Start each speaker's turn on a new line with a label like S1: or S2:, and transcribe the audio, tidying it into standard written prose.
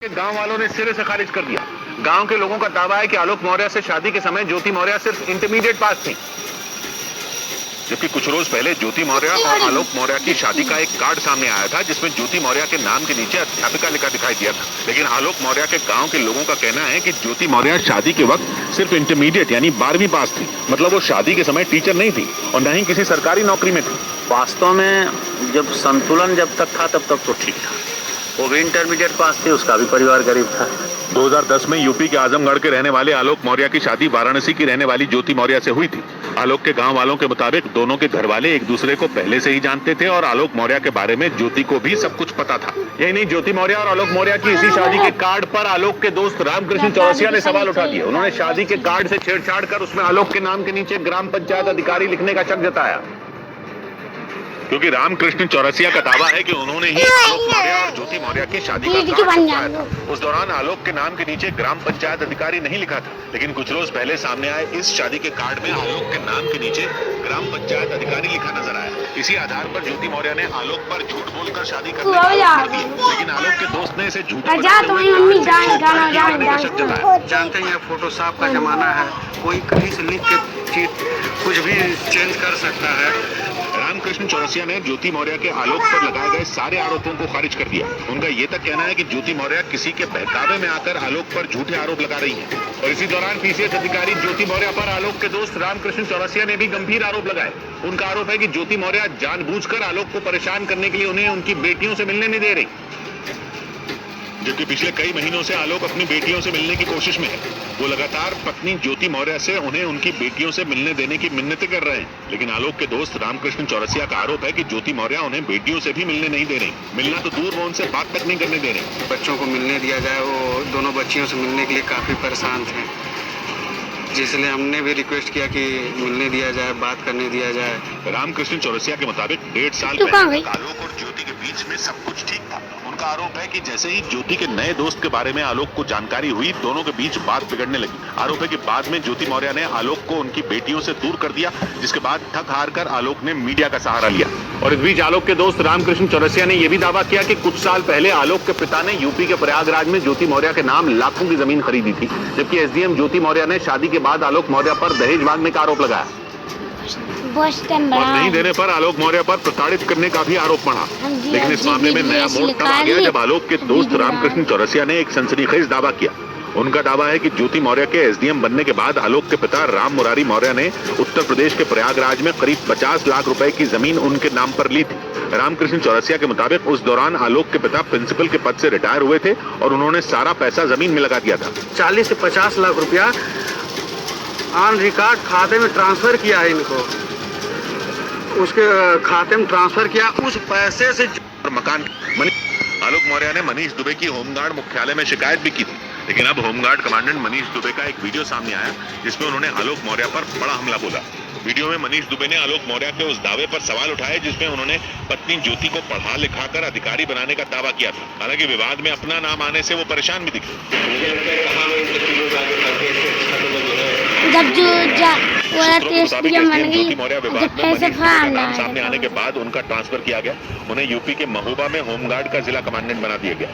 S1: गांव वालों ने सिरे से खारिज कर दिया। गांव के लोगों का दावा है कि आलोक मौर्य से शादी के समय ज्योति मौर्य सिर्फ इंटरमीडिएट पास थी, जबकि कुछ रोज पहले ज्योति मौर्य और आलोक मौर्य की शादी का एक कार्ड सामने आया था जिसमें ज्योति मौर्य के नाम के नीचे अध्यापिका लिखा दिखाई दिया था। लेकिन आलोक मौर्य के गांव के लोगों का कहना है कि ज्योति मौर्य शादी के वक्त सिर्फ इंटरमीडिएट यानी 12वीं पास थी। मतलब वो शादी के समय टीचर नहीं थी और न ही किसी सरकारी नौकरी में थी।
S2: वास्तव में जब संतुलन जब तक था तब तक तो ठीक था। वो भी इंटरमीडिएट पास थी, उसका भी परिवार गरीब था।
S1: 2010 में यूपी के आजमगढ़ के रहने वाले आलोक मौर्य की शादी वाराणसी की रहने वाली ज्योति मौर्य से हुई थी। आलोक के गांव वालों के मुताबिक दोनों के घर वाले एक दूसरे को पहले से ही जानते थे और आलोक मौर्य के बारे में ज्योति को भी सब कुछ पता था। यही नहीं, ज्योति मौर्य और आलोक मौर्य की इसी शादी के कार्ड पर आलोक के दोस्त रामकृष्ण चौरसिया ने सवाल उठा दिए। उन्होंने शादी के कार्ड से छेड़छाड़ कर उसमें आलोक के नाम के नीचे ग्राम पंचायत अधिकारी लिखने का शक जताया, क्योंकि रामकृष्ण चौरसिया का दावा है कि उन्होंने ही आलोक मौर्य और ज्योति मौर्य की शादी का कार्ड छपवाया था। उस दौरान आलोक के नाम के नीचे ग्राम पंचायत अधिकारी नहीं लिखा था, लेकिन कुछ रोज पहले सामने आए इस शादी के कार्ड में आलोक के नाम के नीचे ग्राम पंचायत अधिकारी लिखा नजर आया। इसी आधार पर ज्योति मौर्य ने आलोक पर झूठ बोलकर शादी करने का आरोप लगाया, लेकिन आलोक के दोस्त ने इसे झूठ
S3: जानते हैं फोटोशॉप का जमाना है, कोई कहीं से लिख के चीज कुछ भी चेंज कर सकता है।
S1: रामकृष्ण चौरसिया ने ज्योति मौर्य के आलोक पर लगाए गए सारे आरोपों को खारिज कर दिया। उनका ये तक कहना है कि ज्योति मौर्य किसी के बहकावे में आकर आलोक पर झूठे आरोप लगा रही है। और इसी दौरान पीसीएस अधिकारी ज्योति मौर्य पर आलोक के दोस्त रामकृष्ण चौरसिया ने भी गंभीर आरोप लगाए। उनका आरोप है कि ज्योति मौर्य जानबूझकर आलोक को परेशान करने के लिए उन्हें उनकी बेटियों से मिलने नहीं दे रही, जबकि पिछले कई महीनों से आलोक अपनी बेटियों से मिलने की कोशिश में है। वो लगातार पत्नी ज्योति मौर्य से उन्हें उनकी बेटियों से मिलने देने की मिन्नतें कर रहे हैं, लेकिन आलोक के दोस्त रामकृष्ण चौरसिया का आरोप है कि ज्योति मौर्य उन्हें बेटियों से भी मिलने नहीं दे रही। मिलना तो दूर, वो उनसे बात तक नहीं करने दे रही।
S3: बच्चों को मिलने दिया जाए, वो दोनों बच्चियों से मिलने के लिए काफी परेशान थे, जिसलिए हमने भी रिक्वेस्ट किया कि मिलने दिया जाए, बात करने दिया जाए।
S1: रामकृष्ण चौरसिया के मुताबिक 1.5 साल पहले तक आलोक और ज्योति के बीच में सब कुछ ठीक था। उनका आरोप है कि जैसे ही ज्योति के नए दोस्त के बारे में आलोक को जानकारी हुई, दोनों के बीच बात बिगड़ने लगी। आरोप है कि बाद में ज्योति मौर्य ने आलोक को उनकी बेटियों से दूर कर दिया, जिसके बाद थक हार कर आलोक ने मीडिया का सहारा लिया। और इस बीच आलोक के दोस्त रामकृष्ण चौरसिया ने यह भी दावा किया कि कुछ साल पहले आलोक के पिता ने यूपी के प्रयागराज में ज्योति मौर्य के नाम लाखों की जमीन खरीदी थी, जबकि एसडीएम ज्योति मौर्य ने शादी के बाद आलोक मौर्य पर दहेज मांगने का आरोप लगाया और नहीं देने पर आलोक मौर्य पर प्रताड़ित करने का भी आरोप पड़ा। लेकिन इस मामले में नया मोड़ तब आ गया जब आलोक के दोस्त रामकृष्ण चौरसिया ने एक सनसनीखेज दावा किया। उनका दावा है कि ज्योति मौर्य के एसडीएम बनने के बाद आलोक के पिता राम मुरारी मौर्य ने उत्तर प्रदेश के प्रयागराज में करीब 50 लाख रुपए की जमीन उनके नाम पर ली थी। रामकृष्ण चौरसिया के मुताबिक उस दौरान आलोक के पिता प्रिंसिपल के पद से रिटायर हुए थे और उन्होंने सारा पैसा जमीन में लगा दिया था।
S3: 40 से 50 लाख रुपया ऑन रिकॉर्ड खाते में ट्रांसफर किया है इनको, उसके खाते में ट्रांसफर किया। उस पैसे से
S1: मकान आलोक मौर्य ने मनीष दुबे की होमगार्ड मुख्यालय में शिकायत भी की थी, लेकिन अब होमगार्ड कमांडेंट मनीष दुबे का एक वीडियो सामने आया जिसमें उन्होंने आलोक मौर्य पर बड़ा हमला बोला। वीडियो में मनीष दुबे ने आलोक मौर्य के उस दावे पर सवाल उठाए जिसमें उन्होंने पत्नी ज्योति को पढ़ा लिखा कर अधिकारी बनाने का दावा किया था। हालांकि विवाद में अपना नाम आने से वो परेशान भी दिखे। ज्योति मौर्य विवाद में मनीष दुबे का नाम सामने आने के बाद उनका ट्रांसफर किया गया। उन्हें यूपी के महोबा में होमगार्ड का जिला कमांडेंट बना दिया गया।